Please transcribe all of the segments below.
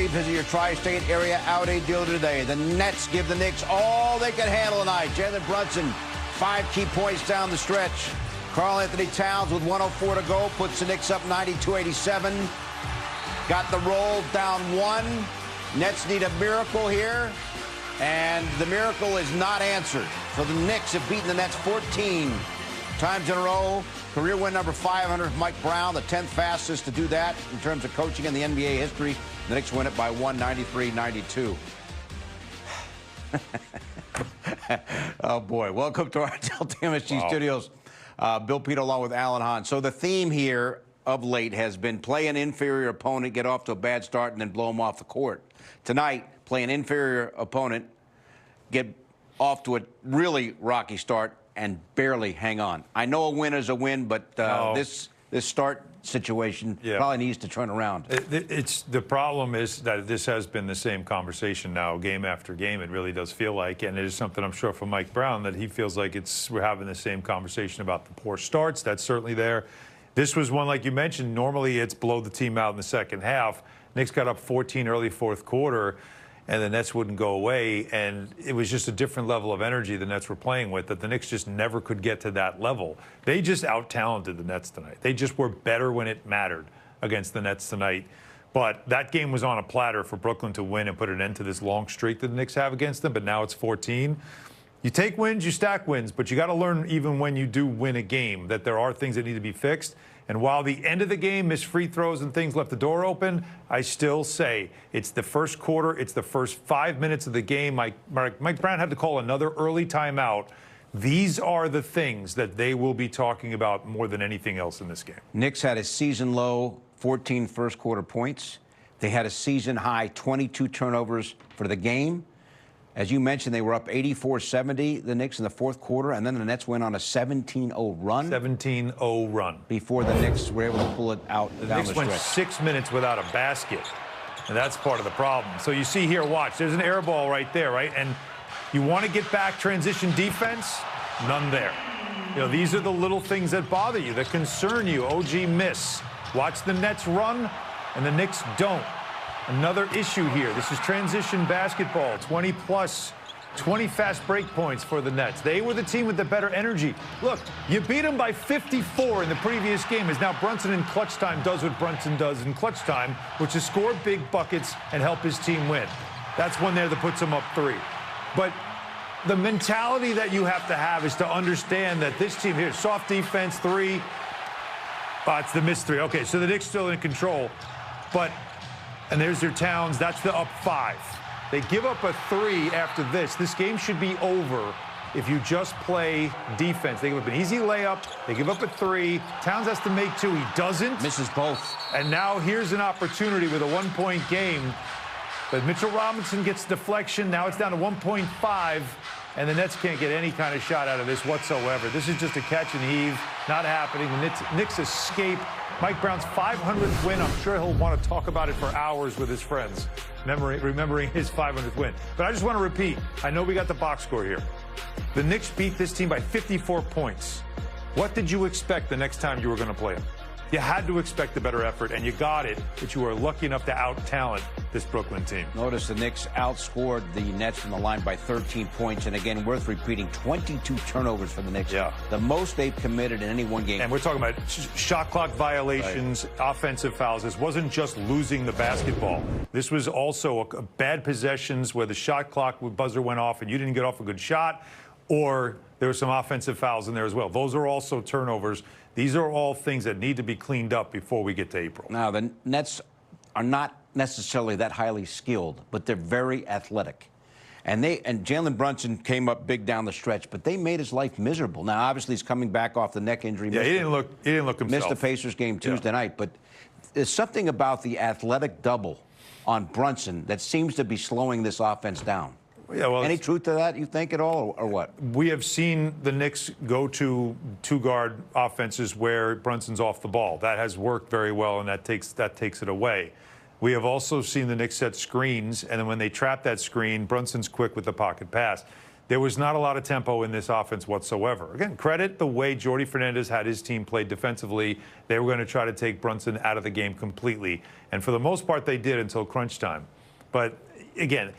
visit your tri-state area Audi dealer today. The Nets give the Knicks all they can handle tonight. Jalen Brunson, 5 key points down the stretch. Karl-Anthony Towns with 1:04 to go puts the Knicks up 92-87. Got the roll down 1. Nets need a miracle here, and the miracle is not answered. So the Knicks have beaten the Nets 14 times in a row. Career win number 500 for Mike Brown, the 10th fastest to do that in terms of coaching in the NBA history. The Knicks win it by 193-92. Oh, boy. Welcome to our Delta MSG studios. Bill Pete along with Alan Hahn. So the theme here of late has been play an inferior opponent, get off to a bad start, and then blow them off the court. Tonight, play an inferior opponent, get off to a really rocky start, and barely hang on. I know a win is a win, but this start situation probably needs to turn around. The problem is that this has been the same conversation now, game after game. It really does feel like, and it is something I'm sure for Mike Brown that he feels like we're having the same conversation about the poor starts. That's certainly there. This was one, like you mentioned, normally it's blow the team out in the second half. Knicks got up 14 early fourth quarter, and the Nets wouldn't go away, and it was just a different level of energy the Nets were playing with that the Knicks just never could get to that level. They just out-talented the Nets tonight. They just were better when it mattered against the Nets tonight. But that game was on a platter for Brooklyn to win and put an end to this long streak that the Knicks have against them, but now it's 14. You take wins, you stack wins, but you got to learn even when you do win a game that there are things that need to be fixed. And while the end of the game, missed free throws and things left the door open, I still say it's the first quarter, it's the first 5 minutes of the game. Mike Brown had to call another early timeout. These are the things that they will be talking about more than anything else in this game. Knicks had a season low 14 first quarter points. They had a season high 22 turnovers for the game. As you mentioned, they were up 84-70, the Knicks, in the fourth quarter, and then the Nets went on a 17-0 run. 17-0 run. Before the Knicks were able to pull it out down the stretch. The Knicks went 6 minutes without a basket, and that's part of the problem. So you see here, watch, there's an air ball right there, right? And you want to get back transition defense, none there. You know, these are the little things that bother you, that concern you. OG miss. Watch the Nets run, and the Knicks don't. Another issue here. This is transition basketball. 20 fast break points for the Nets. They were the team with the better energy. Look, you beat them by 54 in the previous game, as now Brunson in clutch time does what Brunson does in clutch time, which is score big buckets and help his team win. That's one there that puts them up 3. But the mentality that you have to have is to understand that this team here, soft defense, 3. It's the missed 3. Okay, so the Knicks still in control. And there's their Towns. That's the up 5. They give up a 3 after this. This game should be over if you just play defense. They give up an easy layup. They give up a 3. Towns has to make 2. He doesn't. Misses both. And now here's an opportunity with a 1-point game. But Mitchell Robinson gets deflection. Now it's down to 1.5. And the Nets can't get any kind of shot out of this whatsoever. This is just a catch and heave. Not happening. The Knicks escape. Mike Brown's 500th win. I'm sure he'll want to talk about it for hours with his friends, remembering his 500th win. But I just want to repeat, I know we got the box score here. The Knicks beat this team by 54 points. What did you expect the next time you were going to play them? You had to expect a better effort, and you got it, but you were lucky enough to out-talent this Brooklyn team. Notice the Knicks outscored the Nets from the line by 13 points, and again, worth repeating, 22 turnovers for the Knicks. Yeah. The most they've committed in any one game. And we're talking about shot clock violations, offensive fouls. This wasn't just losing the basketball. This was also a bad possessions where the shot clock buzzer went off and you didn't get off a good shot, or there were some offensive fouls in there as well. Those are also turnovers. These are all things that need to be cleaned up before we get to April. Now, the Nets are not necessarily that highly skilled, but they're very athletic. And Jalen Brunson came up big down the stretch, but they made his life miserable. Now, obviously, he's coming back off the neck injury. Yeah, he didn't look himself. Missed the Pacers game Tuesday night, but there's something about the athletic double on Brunson that seems to be slowing this offense down. Yeah, well, any truth to that, you think, at all, or what? We have seen the Knicks go to two-guard offenses where Brunson's off the ball. That has worked very well, and that takes it away. We have also seen the Knicks set screens, and then when they trap that screen, Brunson's quick with the pocket pass. There was not a lot of tempo in this offense whatsoever. Again, credit the way Jordi Fernandez had his team played defensively. They were going to try to take Brunson out of the game completely. And for the most part, they did until crunch time. But again,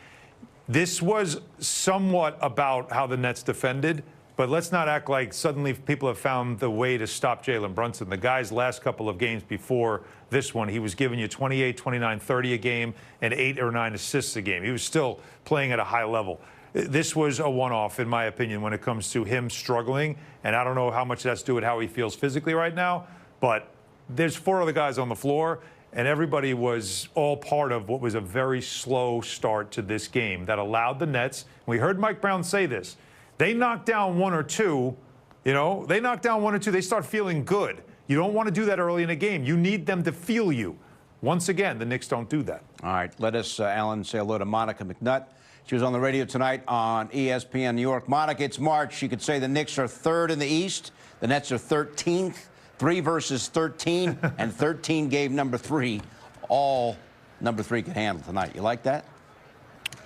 this was somewhat about how the Nets defended, but let's not act like suddenly people have found the way to stop Jalen Brunson. The guy's last couple of games before this one, he was giving you 28, 29, 30 a game and 8 or 9 assists a game. He was still playing at a high level. This was a one-off, in my opinion, when it comes to him struggling, and I don't know how much that's to do with how he feels physically right now, but there's 4 other guys on the floor, and everybody was all part of what was a very slow start to this game that allowed the Nets. We heard Mike Brown say this. They knock down 1 or 2, they knock down 1 or 2, they start feeling good. You don't want to do that early in a game. You need them to feel you. Once again, the Knicks don't do that. All right, let us, Alan, say hello to Monica McNutt. She was on the radio tonight on ESPN New York. Monica, it's March. You could say the Knicks are 3rd in the East. The Nets are 13th. 3 versus 13, and 13 gave number 3. All number 3 could handle tonight. You like that?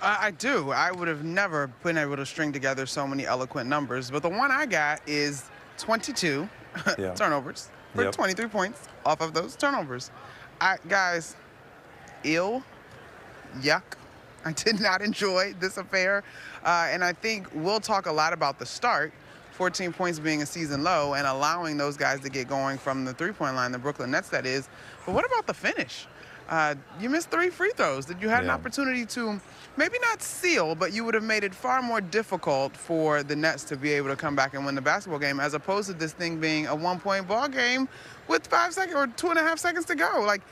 I do. I would have never been able to string together so many eloquent numbers. But the one I got is 22 turnovers for 23 points off of those turnovers. Guys, yuck. I did not enjoy this affair. And I think we'll talk a lot about the start, 14 points being a season low and allowing those guys to get going from the three-point line, the Brooklyn Nets, that is. But what about the finish? You missed 3 free throws that you had an opportunity to maybe not seal, but you would have made it far more difficult for the Nets to be able to come back and win the basketball game, as opposed to this thing being a 1-point ball game with 5 seconds or 2.5 seconds to go. Like,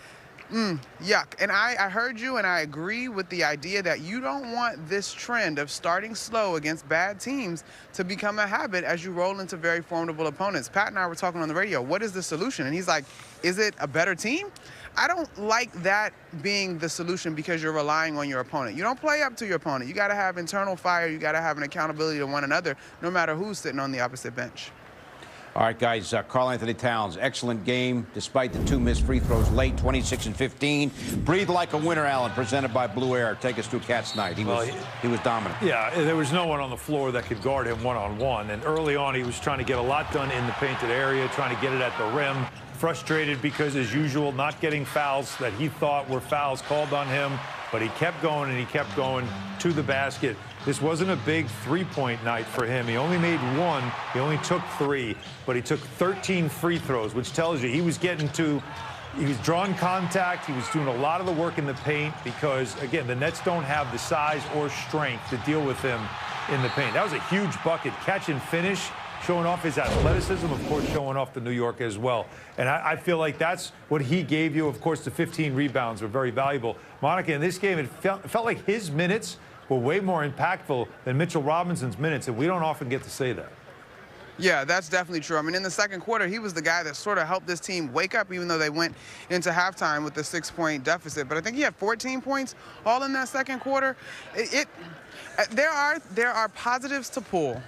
yuck. And I heard you, and I agree with the idea that you don't want this trend of starting slow against bad teams to become a habit as you roll into very formidable opponents. Pat and I were talking on the radio, what is the solution? And he's like, is it a better team? I don't like that being the solution because you're relying on your opponent. You don't play up to your opponent. You got to have internal fire. You got to have an accountability to one another, no matter who's sitting on the opposite bench. All right, guys, Karl-Anthony Towns, excellent game despite the 2 missed free throws late, 26 and 15. Breathe like a winner, Allen, presented by Blue Air. Take us through Cat's night. He was dominant. Yeah, there was no one on the floor that could guard him one-on-one. And early on, he was trying to get a lot done in the painted area, trying to get it at the rim. Frustrated because, as usual, not getting fouls that he thought were fouls called on him. But he kept going, and he kept going to the basket. This wasn't a big three-point night for him. He only made 1. He only took 3. But he took 13 free throws, which tells you he was drawing contact. He was doing a lot of the work in the paint because, again, the Nets don't have the size or strength to deal with him in the paint. That was a huge bucket, catch and finish, showing off his athleticism, of course, showing off the New York as well. And I feel like that's what he gave you. Of course, the 15 rebounds were very valuable. Monica, in this game, it felt like his minutes were way more impactful than Mitchell Robinson's minutes, and we don't often get to say that. Yeah, that's definitely true. I mean, in the second quarter, he was the guy that sort of helped this team wake up, even though they went into halftime with the 6-point deficit. But I think he had 14 points all in that second quarter. There are positives to pull,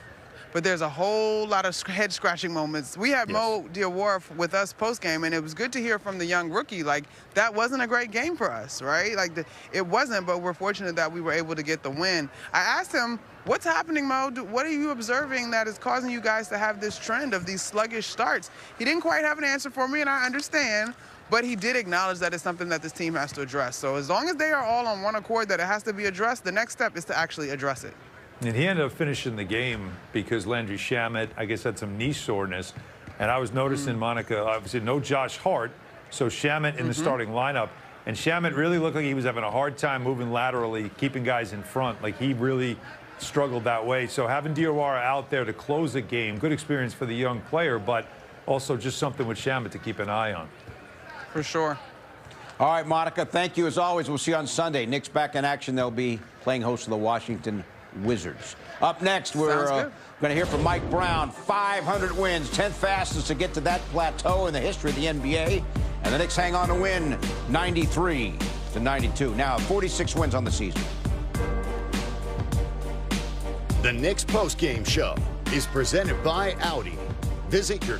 but there's a whole lot of head-scratching moments. We had Mo Diawara with us post-game, and it was good to hear from the young rookie, like, that wasn't a great game for us, right? Like, it wasn't, but we're fortunate that we were able to get the win. I asked him, what's happening, Mo? What are you observing that is causing you guys to have this trend of these sluggish starts? He didn't quite have an answer for me, and I understand, but he did acknowledge that it's something that this team has to address. So as long as they are all on one accord that it has to be addressed, the next step is to actually address it. And he ended up finishing the game because Landry Shamet, I guess, had some knee soreness. And I was noticing, Monica, obviously no Josh Hart, so Shamet in the starting lineup. And Shamet really looked like he was having a hard time moving laterally, keeping guys in front. Like, he really struggled that way. So having Diawara out there to close the game, good experience for the young player, but also just something with Shamet to keep an eye on. For sure. All right, Monica, thank you as always. We'll see you on Sunday. Knicks back in action. They'll be playing host to the Washington Wizards. Up next, we're going to hear from Mike Brown. 500 wins, 10th fastest to get to that plateau in the history of the NBA. And the Knicks hang on to win 93-92. Now 46 wins on the season. The Knicks postgame show is presented by Audi. Visit your